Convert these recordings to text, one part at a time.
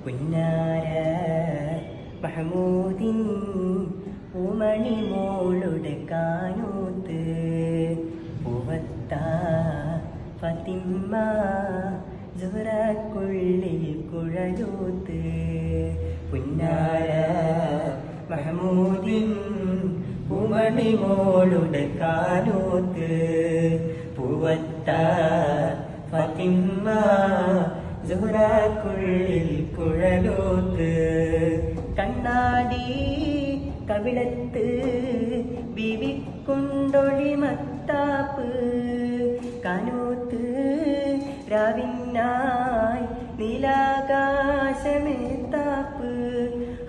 പുന്നാര മഹമൂദിൻ പൂമണി മോളുടെ കാനൂത്ത് പൂവത്ത ഫാത്തിമ സുഹ്റക്കുള്ളിൽ കുഴലൂത്ത് പുന്നാര മഹമൂദിൻ പൂമണി മോളുടെ കാനൂത്ത് പൂവത്ത ഫാത്തിമ സുഹ്റക്കുള്ളിൽ കുഴലൂത്ത് കണ്ണാടി കവിളത്ത് ബീവിക്കുണ്ടൊളി മത്താപ്പ് കാനൂത്ത് രാവിനായി നീലാകാശമേത്താപ്പ്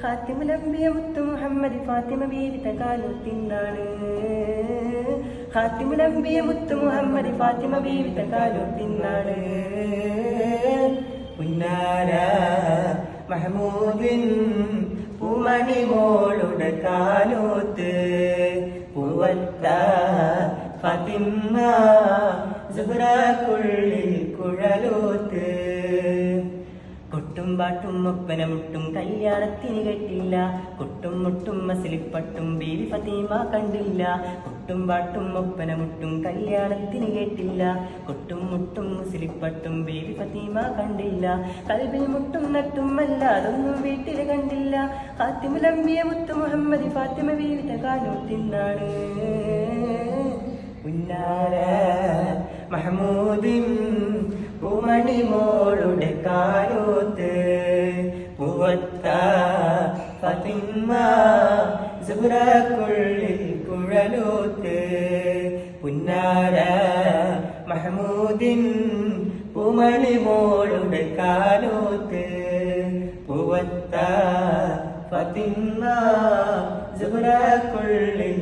ഖാത്തിമുലംബിയ മുത്തു മുഹമ്മദ് ഫാത്തിമ ബീവിത കാനൂത്തിനാണ് ഖാത്തിമുലംബിയ മുത്തു മുഹമ്മദ് ഫാത്തിമ ബീവിത കാനൂത്തിനാണ് പുന്നാര മഹമൂദിൻ പൂമണി മോളുടെ കാനൂത്ത് പൂവത്ത ഫാത്തിമ സുഹ്റക്കുള്ളിൽ കുഴലൂത്ത് കൊട്ടും പാട്ടും ഒപ്പനമുട്ടും കല്യാണത്തിന് കേട്ടില്ല കൊട്ടും മുട്ടും മസിലിപ്പട്ടും ബീവി ഫാത്തിമ കണ്ടില്ല കൊട്ടും പാട്ടും ഒപ്പനമുട്ടും കല്യാണത്തിന് കേട്ടില്ല കൊട്ടും മുട്ടും മുസിലിപ്പട്ടും ബീവി ഫാത്തിമ കണ്ടില്ല കൽബിൽ മുട്ടും നട്ടും അല്ലാതൊന്നും വീട്ടിൽ കണ്ടില്ല ഖാത്തിമുലംബിയ മുത്തു മുഹമ്മദ് ഫാത്തിമ ബീവിത കാനൂത്തിനാണ് പുന്നാര മഹമൂദിൻ പൂമണി മോളുടെ കാനൂത്ത് പൂവത്ത ഫാത്തിമ സുഹ്റക്കുള്ളിൽ കുഴലൂത്ത് പുന്നാര മഹമൂദിൻ പൂമണി മോളുടെ കാനൂത്ത് പൂവത്ത ഫാത്തിമ സുഹ്റക്കുള്ളിൽ